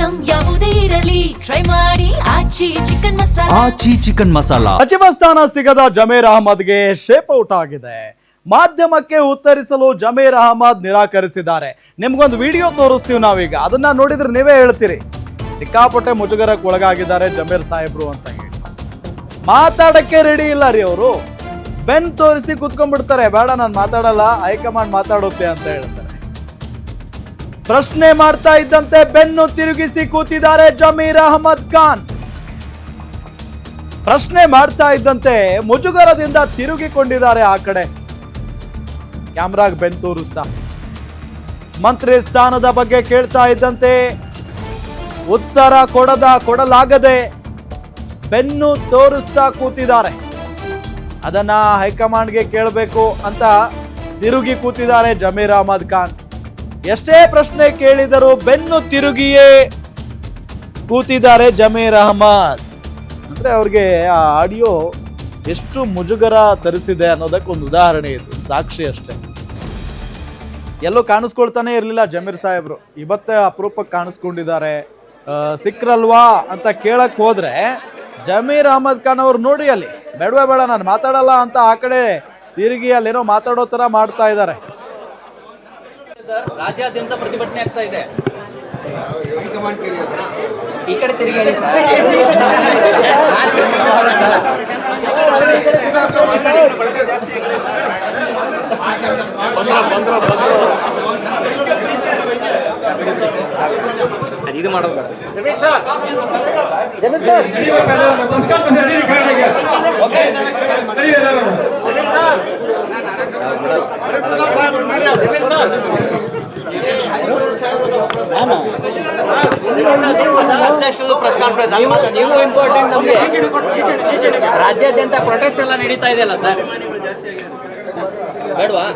Item ಯಾವುದೇ ಇರಲಿ try ಮಾಡಿ ಆಚಿ ಚಿಕನ್ ಮಸಾಲಾ. ಆಚಿ ಚಿಕನ್ ಮಸಾಲಾ. ಸಚಿವ ಸ್ಥಾನ ಸಿಗದ ಜಮೀರ್ ಅಹಮದ್ಗೆ ಶೇಪ್ ಔಟ್ ಆಗಿದೆ. ಮಾಧ್ಯಮಕ್ಕೆ ಉತ್ತರಿಸಲು ಜಮೀರ್ ಅಹಮದ್ ನಿರಾಕರಿಸಿದ್ದಾರೆ. ನಿಮ್ಗೊಂದು ವಿಡಿಯೋ ತೋರಿಸ್ತೀವಿ ನಾವೀಗ, ಅದನ್ನ ನೋಡಿದ್ರೆ ನೀವೇ ಹೇಳ್ತೀರಿ ಸಿಕ್ಕಾಪಟ್ಟೆ ಮುಜುಗರಕ್ಕೆ ಒಳಗಾಗಿದ್ದಾರೆ ಜಮೀರ್ ಸಾಹೇಬ್ರು ಅಂತ ಹೇಳಿ. ಮಾತಾಡಕ್ಕೆ ರೆಡಿ ಇಲ್ಲ ರೀ ಅವರು. ಬೆನ್ ತೋರಿಸಿ ಕುತ್ಕೊಂಡ್ಬಿಡ್ತಾರೆ, ಬೇಡ ನಾನು ಮಾತಾಡಲ್ಲ, ಹೈಕಮಾಂಡ್ ಮಾತಾಡುತ್ತೆ ಅಂತ ಹೇಳ್ತಾರೆ. ಪ್ರಶ್ನೆ ಮಾಡ್ತಾ ಇದ್ದಂತೆ ಬೆನ್ನು ತಿರುಗಿಸಿ ಕೂತಿದ್ದಾರೆ ಜಮೀರ್ ಅಹಮದ್ ಖಾನ್. ಪ್ರಶ್ನೆ ಮಾಡ್ತಾ ಇದ್ದಂತೆ ಮುಜುಗರದಿಂದ ತಿರುಗಿಕೊಂಡಿದ್ದಾರೆ ಆ ಕಡೆ. ಕ್ಯಾಮ್ರಾಗ್ ಬೆನ್ ತೋರಿಸ್ತಾ ಮಂತ್ರಿ ಸ್ಥಾನದ ಬಗ್ಗೆ ಕೇಳ್ತಾ ಇದ್ದಂತೆ ಉತ್ತರ ಕೊಡಲಾಗದೆ ಬೆನ್ನು ತೋರಿಸ್ತಾ ಕೂತಿದ್ದಾರೆ. ಅದನ್ನ ಹೈಕಮಾಂಡ್ಗೆ ಕೇಳಬೇಕು ಅಂತ ತಿರುಗಿ ಕೂತಿದ್ದಾರೆ ಜಮೀರ್ ಅಹಮದ್ ಖಾನ್. ಎಷ್ಟೇ ಪ್ರಶ್ನೆ ಕೇಳಿದರೂ ಬೆನ್ನು ತಿರುಗಿಯೇ ಕೂತಿದ್ದಾರೆ ಜಮೀರ್ ಅಹಮದ್. ಅಂದ್ರೆ ಅವ್ರಿಗೆ ಆ ಆಡಿಯೋ ಎಷ್ಟು ಮುಜುಗರ ತರಿಸಿದೆ ಅನ್ನೋದಕ್ಕೊಂದು ಉದಾಹರಣೆ ಇದು, ಸಾಕ್ಷಿ ಅಷ್ಟೇ. ಎಲ್ಲೋ ಕಾಣಿಸ್ಕೊಳ್ತಾನೆ ಇರಲಿಲ್ಲ ಜಮೀರ್ ಸಾಹೇಬ್ರು, ಇವತ್ತೇ ಅಪರೂಪಕ್ಕೆ ಕಾಣಿಸ್ಕೊಂಡಿದ್ದಾರೆ. ಸಿಕ್ರಲ್ವಾ ಅಂತ ಕೇಳಕ್ ಹೋದ್ರೆ ಜಮೀರ್ ಅಹಮದ್ ಖಾನ್ ಅವ್ರು ನೋಡಿ ಅಲ್ಲಿ ಬೇಡವೇ ಬೇಡ ನಾನು ಮಾತಾಡಲ್ಲ ಅಂತ ಆ ಕಡೆ ತಿರುಗಿ ಅಲ್ಲೇನೋ ಮಾತಾಡೋ ತರ ಮಾಡ್ತಾ ಇದ್ದಾರೆ. ರಾಜ್ಯಾದ್ಯಂತ ಪ್ರತಿಭಟನೆ ಆಗ್ತಾ ಇದೆ. ಈ ಕಡೆ ತಿರುಗಿ ಹೇಳಿ ಸರ್. ಇದು ಮಾಡೋದು ನೀವು ಇಂಪಾರ್ಟೆಂಟ್. ನಮಗೆ ರಾಜ್ಯಾದ್ಯಂತ ಪ್ರೊಟೆಸ್ಟ್ ಎಲ್ಲ ನಡೀತಾ ಇದೆಯಲ್ಲ ಸರ್, ಬೇಡವಾ?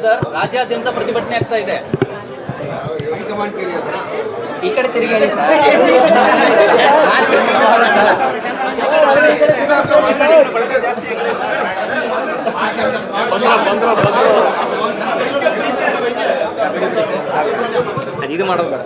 ಸರ್ ರಾಜ್ಯಾದ್ಯಂತ ಪ್ರತಿಭಟನೆ ಆಗ್ತಾ ಇದೆ. ಈ ಕಡೆ ತಿರುಗಿ ಹೇಳಿ ಸರ್. ಇದು ಮಾಡೋದು ಬೇಡ.